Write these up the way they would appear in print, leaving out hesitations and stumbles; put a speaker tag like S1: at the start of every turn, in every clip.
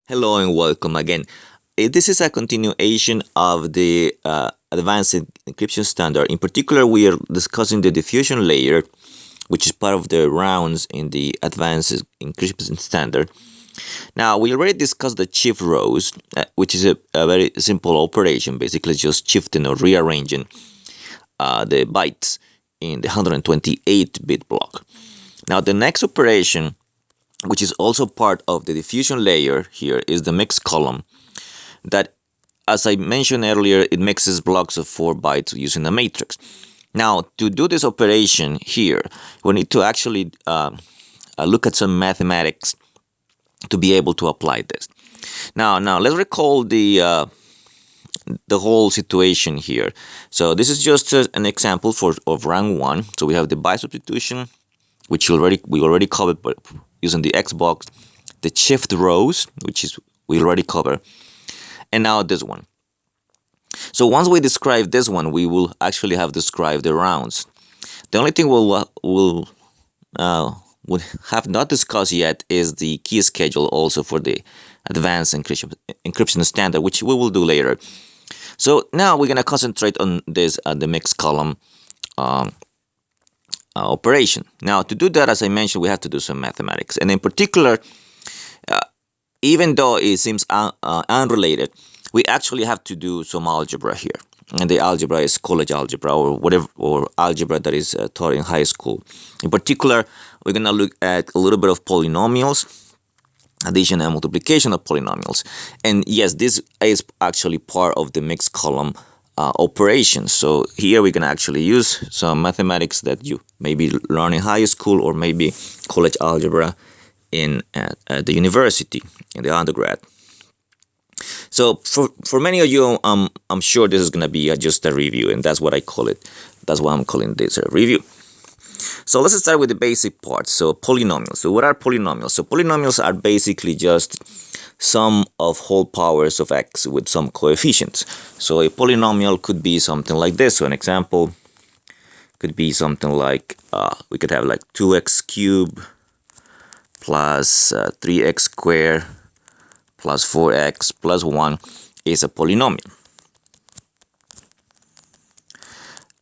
S1: Hello and welcome again. This is a continuation of the advanced encryption standard. In particular, we are discussing the diffusion layer, which is part of the rounds in the advanced encryption standard. Now, we already discussed the shift rows, which is a very simple operation, basically just shifting or rearranging the bytes in the 128-bit block. Now, the next operation, which is also part of the diffusion layer here, is the mix column that, as I mentioned earlier, it mixes blocks of 4 bytes using a matrix. Now, to do this operation here, we need to actually look at some mathematics to be able to apply this. Now let's recall the whole situation here. So this is just an example of rank 1. So we have the byte substitution, which we already covered, but using the Xbox, the shift rows, which is we already covered, and now this one. So once we describe this one, we will actually have described the rounds. The only thing we'll have not discussed yet is the key schedule also for the advanced encryption standard, which we will do later. So now we're gonna concentrate on this the mix column operation. Now, to do that, as I mentioned, we have to do some mathematics, and in particular, even though it seems unrelated, we actually have to do some algebra here, and the algebra is college algebra or whatever, or algebra that is taught in high school. In particular, we're gonna look at a little bit of polynomials, addition and multiplication of polynomials, and yes, this is actually part of the mixed column operations. So here we can actually use some mathematics that you maybe learn in high school or maybe college algebra in at the university in the undergrad. So for many of you, I'm sure this is gonna be just a review, and that's what I call it. That's why I'm calling this a review. So let's start with the basic part. So polynomials. So what are polynomials? So polynomials are basically just sum of whole powers of x with some coefficients. So a polynomial could be something like this. So an example could be something like we could have like 2x cubed plus 3x squared plus 4x plus 1 is a polynomial.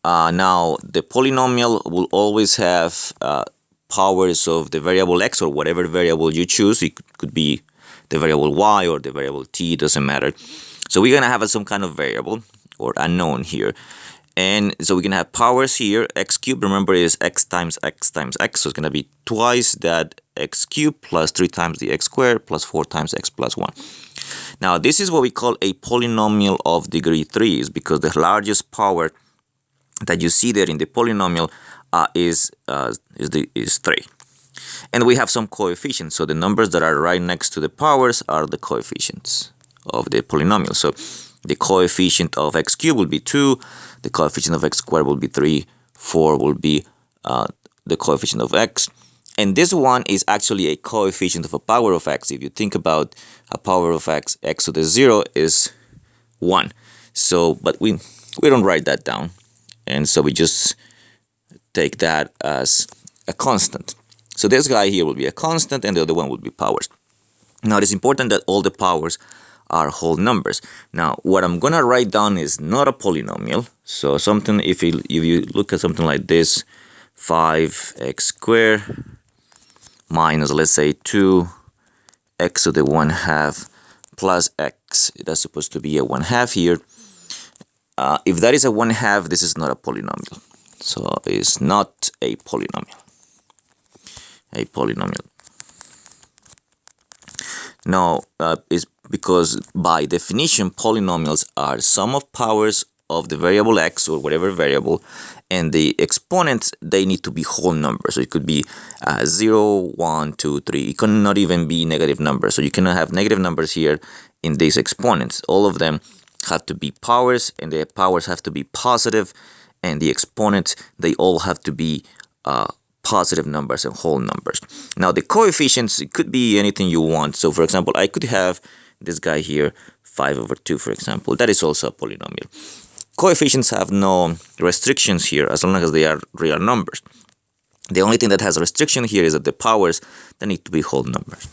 S1: Now, the polynomial will always have powers of the variable x or whatever variable you choose. It could be the variable y or the variable t, doesn't matter. So we're going to have some kind of variable or unknown here. And so we're going to have powers here. X cubed, remember, is x times x times x. So it's going to be twice that x cubed plus 3 times the x squared plus 4 times x plus 1. Now, this is what we call a polynomial of degree 3, is because the largest power that you see there in the polynomial is 3. And we have some coefficients. So the numbers that are right next to the powers are the coefficients of the polynomial. So the coefficient of x cubed will be 2. The coefficient of x squared will be 3. 4 will be the coefficient of x. And this one is actually a coefficient of a power of x. If you think about a power of x, x to the 0 is 1. So, but we don't write that down. And so we just take that as a constant. So this guy here will be a constant and the other one will be powers. Now it is important that all the powers are whole numbers. Now what I'm gonna write down is not a polynomial. So something, if you look at something like this, 5x squared minus, let's say, 2x to the 1/2 plus x, that's supposed to be a 1/2 here. If that is a 1/2, this is not a polynomial. So it's not a polynomial. A polynomial. No, it's because by definition, polynomials are sum of powers of the variable x or whatever variable, and the exponents, they need to be whole numbers. So it could be 0, 1, 2, 3. It cannot even be negative numbers. So you cannot have negative numbers here in these exponents. All of them have to be powers, and the powers have to be positive, and the exponents, they all have to be positive numbers and whole numbers. Now the coefficients, it could be anything you want. So for example, I could have this guy here, 5/2, for example. That is also a polynomial. Coefficients have no restrictions here as long as they are real numbers. The only thing that has a restriction here is that the powers, they need to be whole numbers.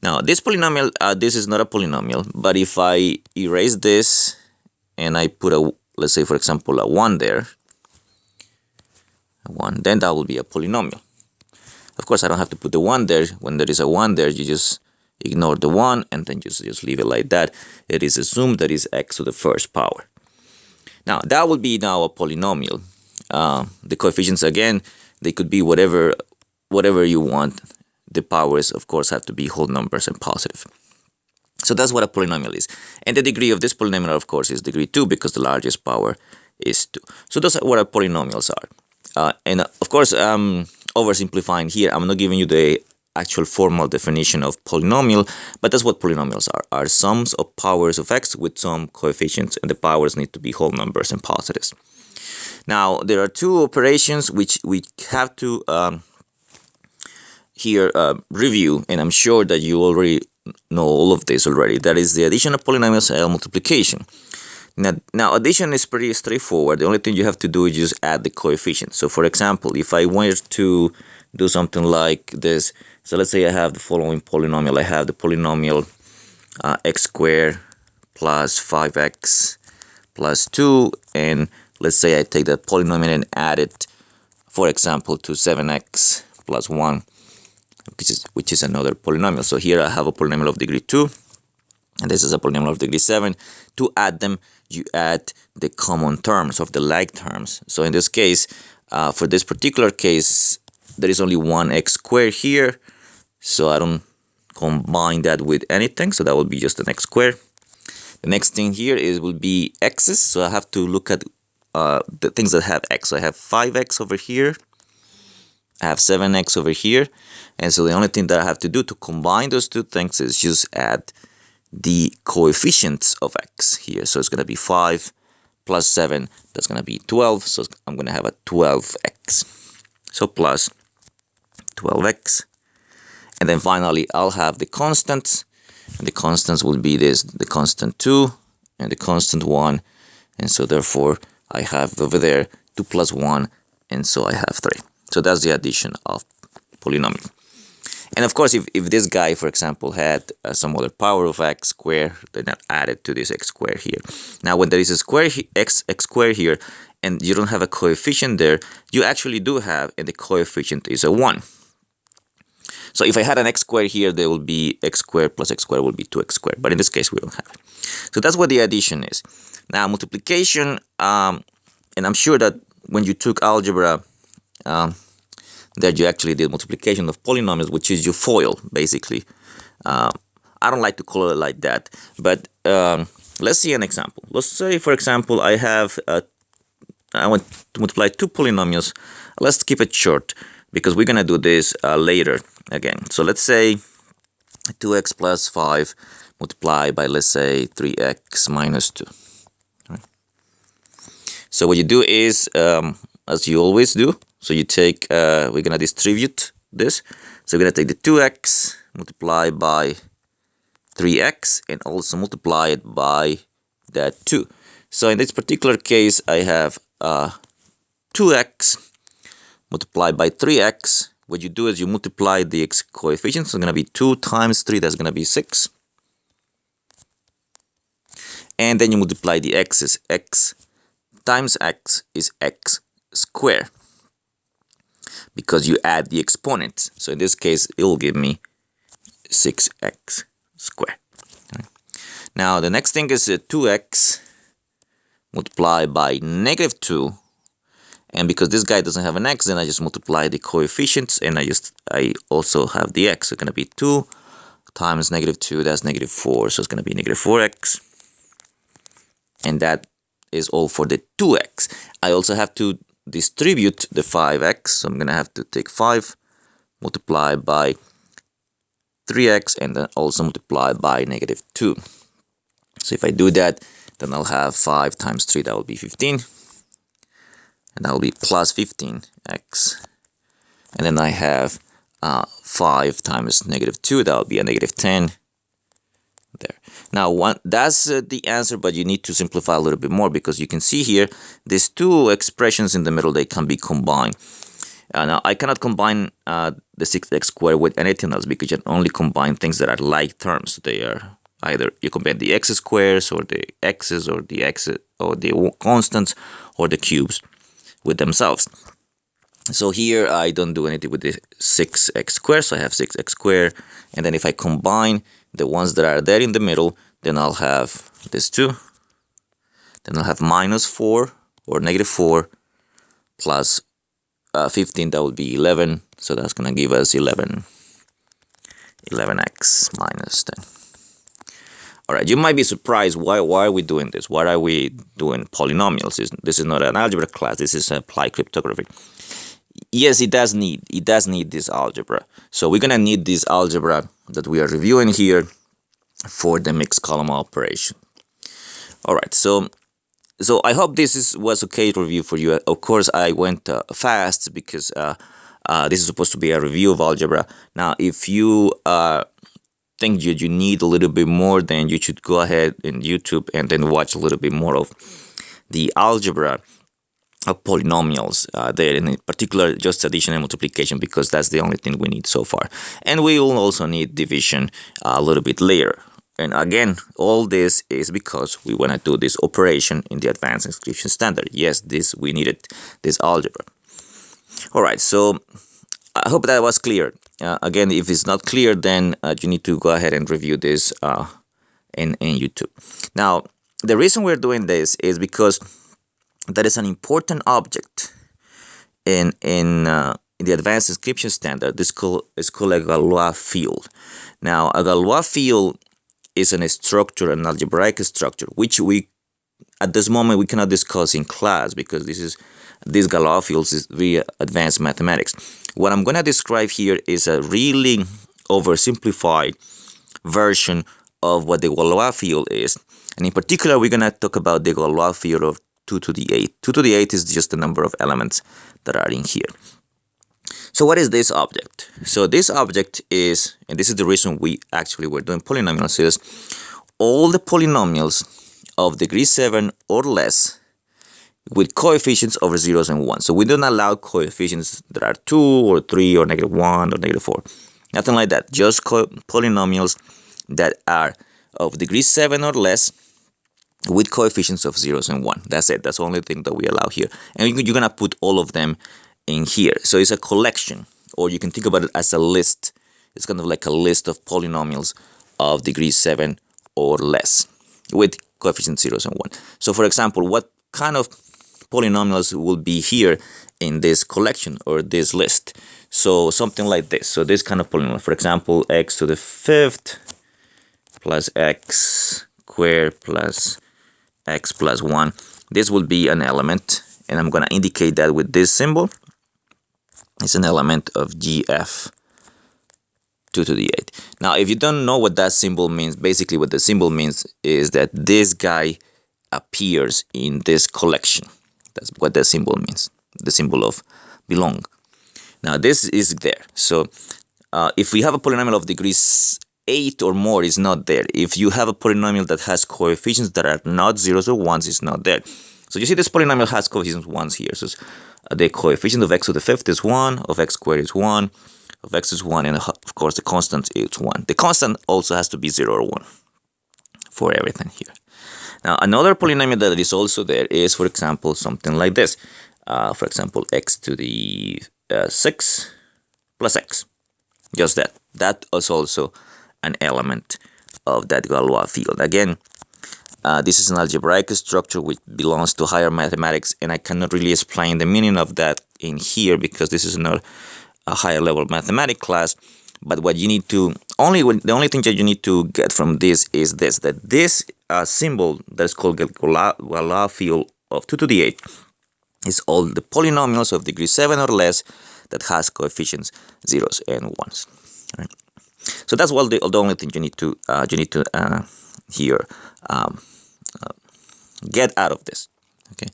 S1: Now this polynomial, this is not a polynomial, but if I erase this and I put a, let's say for example a 1 there, a 1, then that will be a polynomial. Of course I don't have to put the 1 there. When there is a 1 there, you just ignore the 1 and then just leave it like that. It is assumed that is x to the first power. Now that will be now a polynomial. The coefficients, again, they could be whatever you want. The powers, of course, have to be whole numbers and positive. So that's what a polynomial is. And the degree of this polynomial, of course, is degree 2 because the largest power is 2. So those are what our polynomials are. And of course, oversimplifying here, I'm not giving you the actual formal definition of polynomial, but that's what polynomials are sums of powers of x with some coefficients, and the powers need to be whole numbers and positives. Now, there are two operations which we have to review, and I'm sure that you already know all of this already. That is the addition of polynomials and multiplication. Now addition is pretty straightforward. The only thing you have to do is just add the coefficients. So for example, if I wanted to do something like this, so let's say I have the following polynomial. I have the polynomial x squared plus 5x plus 2, and let's say I take that polynomial and add it, for example, to 7x plus 1, which is another polynomial. So here I have a polynomial of degree 2, and this is a polynomial of degree 7. To add them, you add the common terms of the like terms. So in this case, for this particular case, there is only one x squared here, so I don't combine that with anything, so that will be just an x squared. The next thing here will be x's, so I have to look at the things that have x. So I have 5x over here, I have 7x over here, and so the only thing that I have to do to combine those two things is just add the coefficients of x here. So it's going to be 5 plus 7, that's going to be 12, so I'm going to have a 12x. So plus 12x, and then finally I'll have the constants, and the constants will be this, the constant 2 and the constant 1, and so therefore I have over there 2 plus 1, and so I have 3. So that's the addition of polynomial. And of course, if this guy, for example, had some other power of x squared, then I add it to this x squared here. Now, when there is a square x squared here, and you don't have a coefficient there, you actually do have, and the coefficient is a 1. So if I had an x squared here, there will be x squared plus x squared will be 2x squared. But in this case, we don't have it. So that's what the addition is. Now, multiplication, and I'm sure that when you took algebra, that you actually did multiplication of polynomials, which is your FOIL, basically. I don't like to call it like that, but let's see an example. Let's say, for example, I want to multiply two polynomials. Let's keep it short, because we're going to do this later again. So let's say 2x plus 5 multiplied by, let's say, 3x minus 2. Right. So what you do is, as you always do, so you take, we're going to distribute this. So we're going to take the 2x, multiply by 3x, and also multiply it by that 2. So in this particular case, I have 2x multiplied by 3x. What you do is you multiply the x coefficients. So it's going to be 2 times 3, that's going to be 6. And then you multiply the x's. X times x is x squared, because you add the exponents. So in this case, it will give me 6x squared. Right. Now, the next thing is 2x multiplied by negative 2. And because this guy doesn't have an x, then I just multiply the coefficients, and I also have the x. So it's going to be 2 times negative 2, that's negative 4. So it's going to be negative 4x. And that is all for the 2x. I also have to distribute the 5x, so I'm going to have to take 5 multiplied by 3x, and then also multiply by negative 2. So if I do that, then I'll have 5 times 3, that will be 15, and that will be plus 15x. And then I have 5 times negative 2, that will be a negative 10 there. Now, that's the answer, but you need to simplify a little bit more, because you can see here, these two expressions in the middle, they can be combined. Now, I cannot combine the 6x squared with anything else because you can only combine things that are like terms. They are either you combine the x squares or the x's or the x's or the constants or the cubes with themselves. So here I don't do anything with the 6x squared, so I have 6x squared, and then if I combine the ones that are there in the middle, then I'll have this 2, then I'll have -4 or -4 plus 15, that would be 11, so that's gonna give us 11x minus 10. Alright, you might be surprised, why are we doing this? Why are we doing polynomials? This is not an algebra class, this is applied cryptography. Yes, it does need this algebra. So we're gonna need this algebra that we are reviewing here for the mixed column operation. Alright, so I hope this was okay to review for you. Of course, I went fast because this is supposed to be a review of algebra. Now, if you think you need a little bit more, then you should go ahead in YouTube and then watch a little bit more of the algebra of polynomials there, in particular just addition and multiplication, because that's the only thing we need so far. And we will also need division a little bit later. And again, all this is because we want to do this operation in the advanced encryption standard. Yes, we needed this algebra. All right, so I hope that was clear. Again, if it's not clear, then you need to go ahead and review this in YouTube. Now, the reason we're doing this is because that is an important object in the advanced encryption standard. This is called a Galois field. Now, a Galois field is a structure, an algebraic structure, which we, at this moment, we cannot discuss in class because this Galois fields is very advanced mathematics. What I'm going to describe here is a really oversimplified version of what the Galois field is. And in particular, we're going to talk about the Galois field of 2 to the 8. 2 to the 8 is just the number of elements that are in here. So what is this object? So this object is, and this is the reason we actually were doing polynomials, is all the polynomials of degree 7 or less with coefficients over 0s and 1s. So we don't allow coefficients that are 2 or 3 or -1 or -4. Nothing like that. Just polynomials that are of degree 7 or less with coefficients of 0s and 1. That's it. That's the only thing that we allow here. And you're going to put all of them in here. So it's a collection, or you can think about it as a list. It's kind of like a list of polynomials of degree 7 or less with coefficients 0s and 1. So for example, what kind of polynomials will be here in this collection or this list? So something like this. So this kind of polynomial, for example, x to the 5th plus x squared plus x plus 1. This will be an element, and I'm going to indicate that with this symbol. It's an element of GF 2 to the 8. Now, if you don't know what that symbol means, basically what the symbol means is that this guy appears in this collection. That's what the symbol means, the symbol of belong. Now, this is there. So, if we have a polynomial of degrees 8 or more, it's not there. If you have a polynomial that has coefficients that are not 0s or 1s, it's not there. So you see this polynomial has coefficients 1s here. So the coefficient of x to the 5th is 1, of x squared is 1, of x is 1, and of course the constant is 1. The constant also has to be 0 or 1 for everything here. Now, another polynomial that is also there is, for example, something like this. For example, x to the 6 plus x. Just that. That is also an element of that Galois field. Again, this is an algebraic structure which belongs to higher mathematics, and I cannot really explain the meaning of that in here because this is not a higher level mathematics class. But what you need to the only thing that you need to get from this is this, that this symbol that is called Galois field of 2 to the 8 is all the polynomials of degree 7 or less that has coefficients 0s and 1s. Right? So that's the only thing you need to here get out of this. Okay.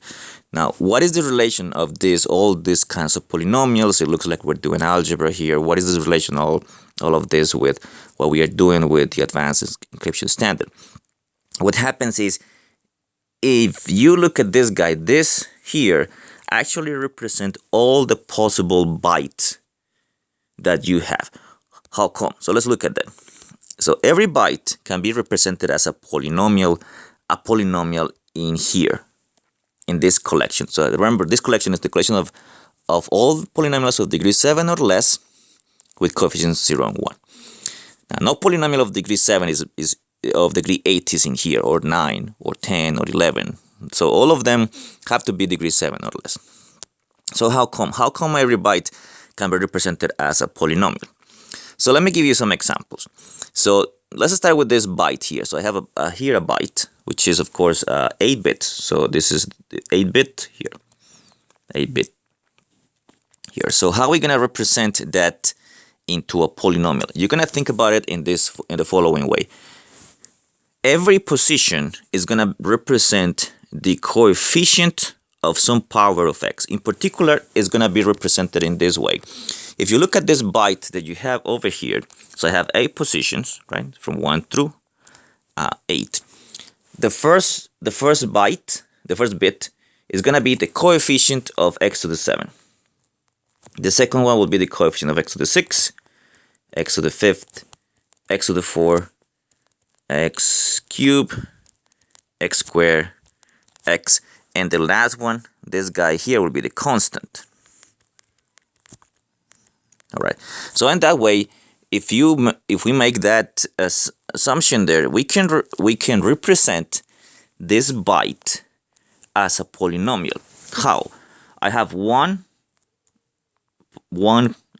S1: Now, what is the relation of all these kinds of polynomials? It looks like we're doing algebra here. What is the relation all of this with what we are doing with the advanced encryption standard? What happens is, if you look at this guy, this here actually represent all the possible bytes that you have. How come? So let's look at that. So every byte can be represented as a polynomial in here, in this collection. So remember, this collection is the collection of all polynomials of degree 7 or less with coefficients 0 and 1. Now, no polynomial of degree 7 is of degree 8 is in here, or 9, or 10, or 11. So all of them have to be degree 7 or less. So how come? How come every byte can be represented as a polynomial? So let me give you some examples. So let's start with this byte here. So I have here a byte, which is of course 8-bit. So this is 8-bit here, 8-bit here. So how are we gonna represent that into a polynomial? You're gonna think about it in the following way. Every position is gonna represent the coefficient of some power of x. In particular, it's gonna be represented in this way. If you look at this byte that you have over here, so I have 8 positions, right, from 1 through 8. The first byte, the first bit, is gonna be the coefficient of x to the 7. The second one will be the coefficient of x to the 6, x to the 5th, x to the 4, x cubed, x squared, x, and the last one, this guy here, will be the constant. All right. So in that way, if we make that assumption there, we can represent this byte as a polynomial. How? I have one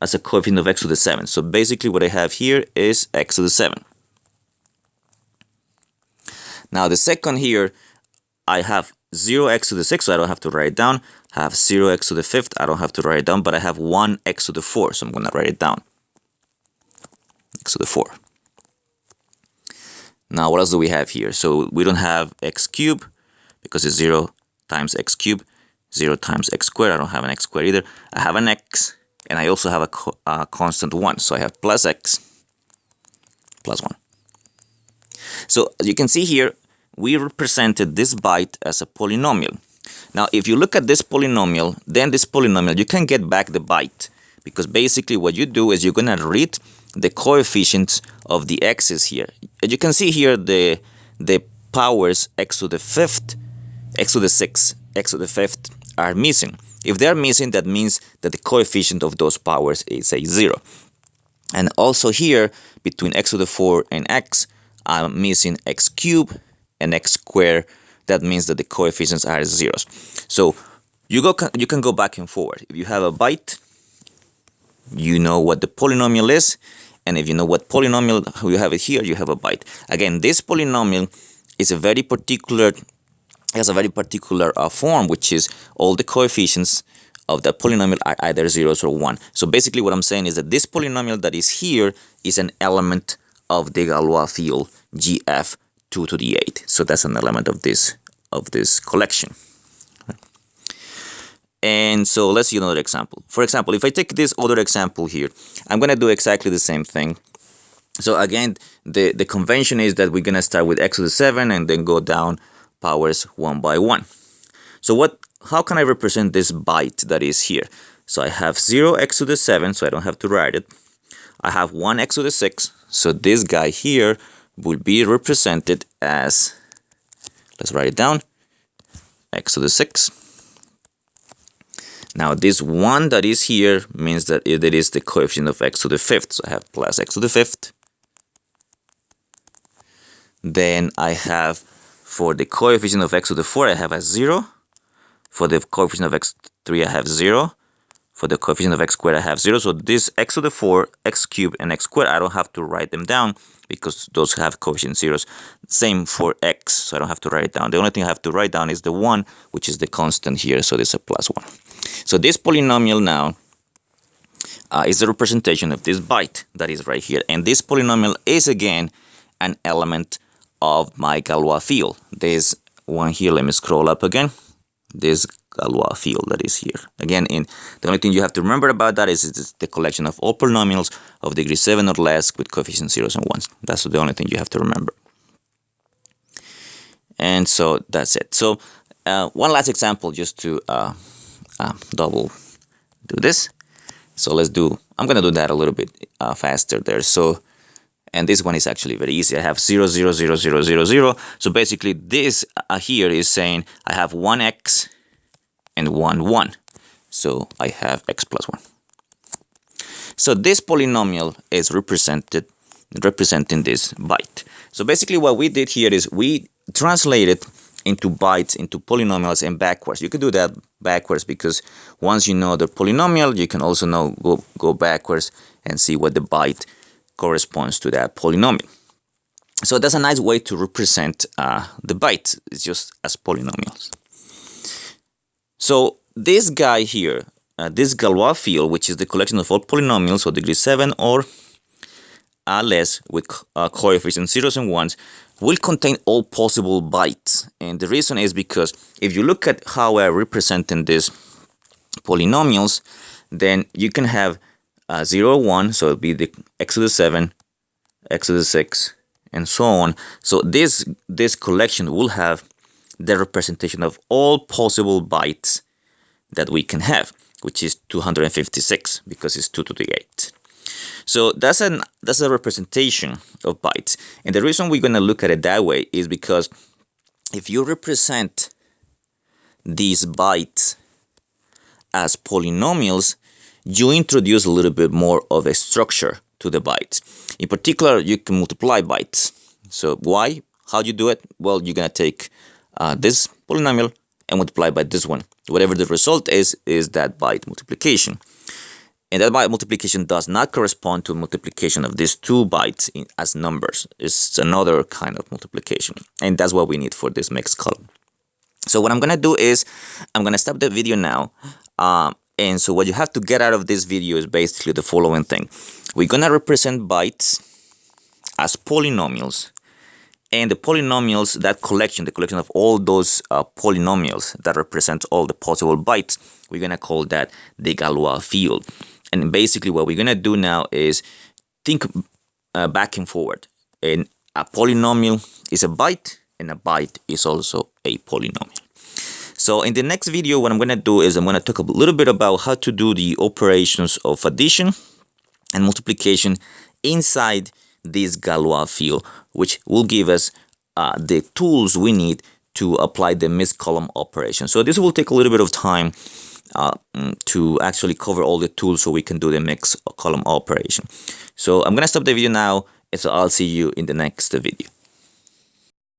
S1: as a coefficient of x to the 7. So basically, what I have here is x to the 7. Now the second here, I have 0x to the 6, so I don't have to write it down. I have 0x to the 5th, I don't have to write it down, but I have 1x to the 4, so I'm going to write it down. X to the 4. Now, what else do we have here? So we don't have x cubed, because it's 0 times x cubed, 0 times x squared. I don't have an x squared either. I have an x, and I also have a constant 1, so I have plus x plus 1. So as you can see here, we represented this byte as a polynomial. Now, if you look at this polynomial, then this polynomial, you can get back the byte, because basically what you do is you're going to read the coefficients of the x's here. As you can see here, the powers x to the 5th, x to the 6th, x to the 5th are missing. If they're missing, that means that the coefficient of those powers is a 0. And also here, between x to the 4 and x, I'm missing x cubed and x squared. That means that the coefficients are zeros. So you can go back and forward. If you have a byte, you know what the polynomial is, and if you know what polynomial you have it here, you have a byte. Again, this polynomial is has a very particular form, which is all the coefficients of the polynomial are either zeros or 1. So basically what I'm saying is that this polynomial that is here is an element of the Galois field GF 2 to the 8. So that's an element of this collection. And so let's see another example. For example, if I take this other example here, I'm going to do exactly the same thing. So again, the convention is that we're going to start with x to the 7 and then go down powers 1 by 1. So how can I represent this byte that is here? So I have 0x to the 7, so I don't have to write it. I have 1x to the 6, so this guy here will be represented as, let's write it down, x to the 6. Now this 1 that is here means that it is the coefficient of x to the 5th. So I have plus x to the 5th. Then I have, for the coefficient of x to the 4, I have a 0. For the coefficient of x to the 3, I have 0. For the coefficient of x squared, I have 0. So this x to the 4, x cubed, and x squared, I don't have to write them down because those have coefficient zeros. Same for x, so I don't have to write it down. The only thing I have to write down is the 1, which is the constant here, so this is a plus 1. So this polynomial now is the representation of this byte that is right here. And this polynomial is, again, an element of my Galois field. This one here, let me scroll up again. This Galois field that is here. Again, the only thing you have to remember about that is it's the collection of all polynomials of degree 7 or less with coefficients 0s and 1s. That's the only thing you have to remember. And so that's it. So one last example just to double do this. So let's do, I'm gonna do that a little bit faster there. So, and this one is actually very easy. I have 0, 0, 0, 0, 0, 0. So basically this here is saying I have 1x and 1, 1. So I have x plus 1. So this polynomial is representing this byte. So basically what we did here is we translated into bytes, into polynomials, and backwards. You could do that backwards because once you know the polynomial, you can also know go backwards and see what the byte corresponds to that polynomial. So that's a nice way to represent the byte. It's just as polynomials. So this guy here, this Galois field, which is the collection of all polynomials of degree 7 or less with coefficients 0s and 1s, will contain all possible bytes. And the reason is because if you look at how we're representing these polynomials, then you can have 0, 1, so it'll be the x to the 7, x to the 6, and so on. So this collection will have the representation of all possible bytes that we can have, which is 256 because it's 2 to the 8. So that's a representation of bytes. And the reason we're going to look at it that way is because if you represent these bytes as polynomials, you introduce a little bit more of a structure to the bytes. In particular, you can multiply bytes. So why? How do you do it? Well, you're going to take this polynomial and multiply by this one. Whatever the result is that byte multiplication. And that byte multiplication does not correspond to multiplication of these two bytes as numbers. It's another kind of multiplication. And that's what we need for this mixed column. So what I'm going to do is I'm going to stop the video now. And so what you have to get out of this video is basically the following thing. We're going to represent bytes as polynomials. And the polynomials, that collection, the collection of all those polynomials that represent all the possible bytes, we're going to call that the Galois field. And basically what we're going to do now is think back and forward. And a polynomial is a byte, and a byte is also a polynomial. So in the next video, what I'm going to do is I'm going to talk a little bit about how to do the operations of addition and multiplication inside this Galois field, which will give us the tools we need to apply the mixed column operation. So this will take a little bit of time to actually cover all the tools so we can do the mixed column operation. So I'm going to stop the video now, and so I'll see you in the next video.